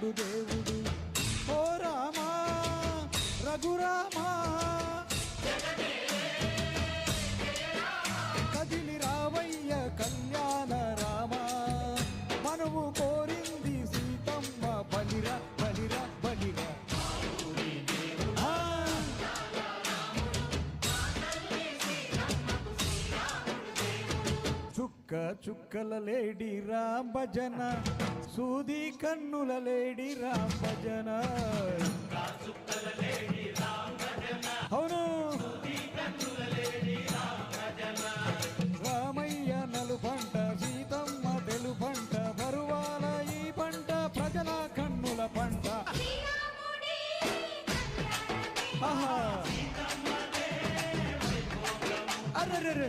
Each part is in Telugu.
శ్రీరాముడు దేవుడు. ఓ రామా రఘురామా కదిలి రావయ్య కళ్యాణ రామా, మనము కోరింది సీతమ్మ బలిరా బలిరా బలిరా. చుక్క చుక్కల లేడి రామ్ భజన, సూది కన్నుల లేడి రామ్ భజన. అవును రామయ్య నలుపంట, సీతమ్మ తెలుపంట, బరువాల ఈ పంట ప్రజల కన్నుల పంట. ఆహా అర్రర్ర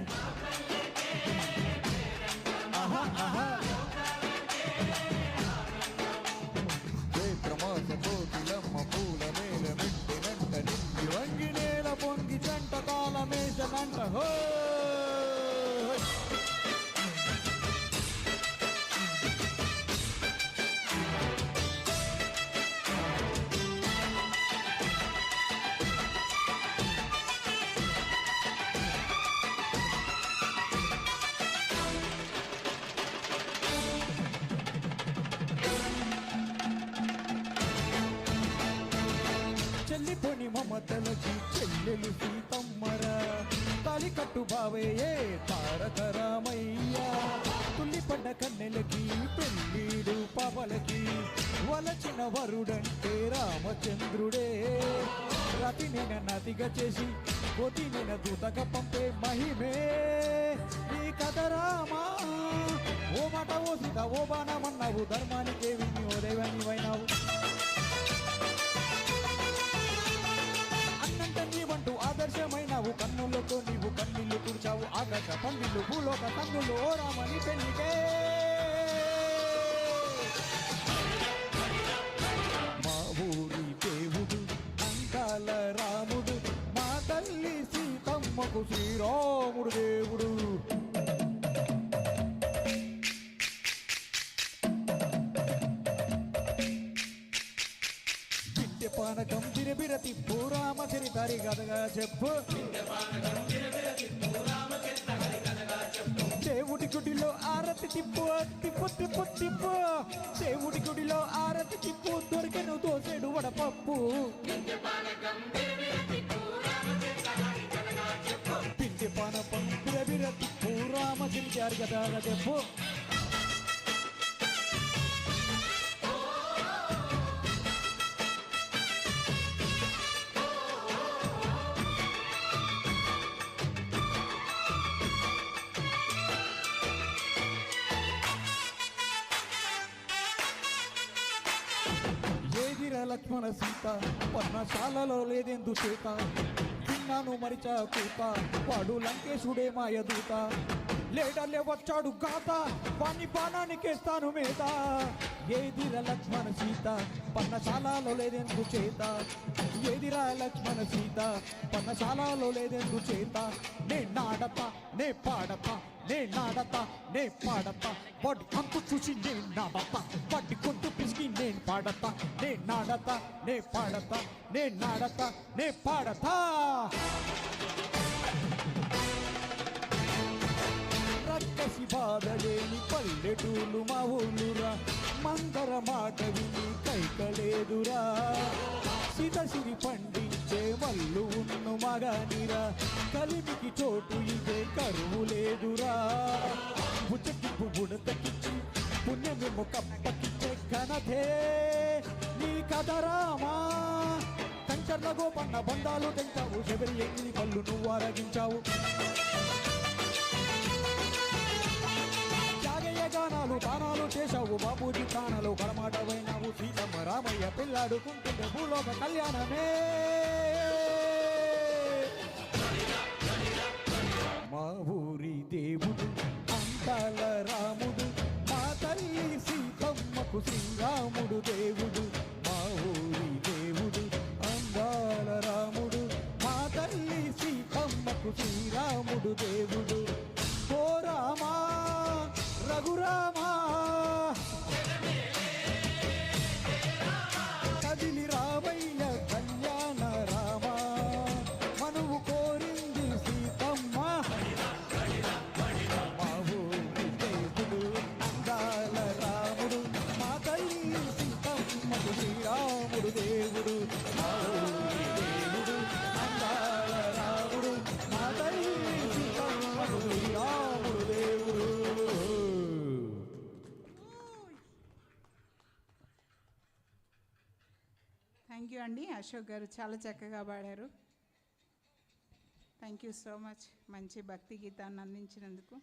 చైత్రమాస కోకిలమ్మ పూల మేల మిట్టినంట, నింగి వంగి నేల పొంగి చంట తాళమేసనంట. హో చెల్లిపోని మమతలకి చెల్లెలు సీతమ్మరా, తాలి కట్టు బావయ్యే తారక రామయ్య. తుల్లిపడ్డ కన్నెలకి పెళ్ళీడు పాపలకి వలచిన వరుడంటే రామచంద్రుడే. రతి నిన నదిగా చేసి కోతి నిన దూతగా పంపే మహిమే నీ కథ రామా. ఓ మాట ఓ సీత ఓ బాణమన్నావు, ధర్మానికే విని ఓ దైవానివైనావు. నీవంటూ ఆదర్శమైనావు, కన్నులతో నీవు కన్నీళ్లు తుడిచావు. ఆకాశ పందిళ్ళు భూలోక కన్నులు ఓ రామని పెళ్లికే. మా ఊరి దేవుడు అంకాల రాముడు, మా తల్లి సీతమ్మకు శ్రీరాముడు దేవుడు. పానకం బిరబిర తిప్పు రామచరితారి కథగా చెప్పు. దేవుడి గుడిలో ఆరతి తిప్పు తిప్పు తిప్పు తిప్పు, దేవుడి గుడిలో ఆరతి తిప్పు, దొరికెను దోసెడు వడపప్పు. పిండి పానకం బిరబిర తిప్పు రామచరితారి కథగా చెప్పు. లక్ష్మణ సీత పర్ణశాలలో లేదెందు చేత, విన్నాను మరిచా కూత, వాడు లంకేశుడే మాయదూత. లేడలే వచ్చాడు గాత, వాణ్ణి బాణానికేస్తాను మేత. ఏదిరా లక్ష్మణ సీత పర్ణశాలలో లేదెందు చేత, ఏదిరా లక్ష్మణ సీత పర్ణశాలలో లేదెందు చేత. నే నాడతా నే పాడతా, నే నాడతా నే పాడతా, వాడి అంతు చూసి నే నాడతా, వాడి గొంతు పిసికి నేను పాడతా. నే నాడతా నే పాడతా, నే నాడతా నే పాడతా. రక్కసి బాధలేని పల్లెటూళ్ళు మా ఊళ్ళురా, మందర మాట విని కైకలేదురా. సిరి పండించే వల్లు ఉన్ను మగానిరా, కలిమికి చోటు ఇదే కరువు లేదురా. బుచ్చకిప్పు బుడతకిచ్చి పుణ్యమేమో కప్పకిచ్చే ఘనతే నీ కథ రామా. కంచర్ల గోపన్న బంధాలు తెంచావు, శబరి ఎంగిలి పళ్ళు నువ్వు అరగించావు. గానాలు దానాలు చేశావు, బాబూజీ తానాలు కరమాటవైనావు. సీతమ్మ రామయ్య పిల్లాడుకుంటుండే భూలోక కళ్యాణమే. మా ఊరి దేవుడు అంకాల రాముడు, మా తల్లి సీతమ్మకు శ్రీరాముడు దేవుడు. మా ఊరి దేవుడు అంకాల రాముడు, మా తల్లి సీతమ్మకు శ్రీరాముడు దేవుడు. ఓ రామా రఘురామా యూ అండి, అశోక్ గారు చాలా చక్కగా పాడారు. Thank you so much. మంచి భక్తి గీతాన్ని అందించినందుకు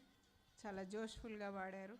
చాలా జోష్ఫుల్గా పాడారు.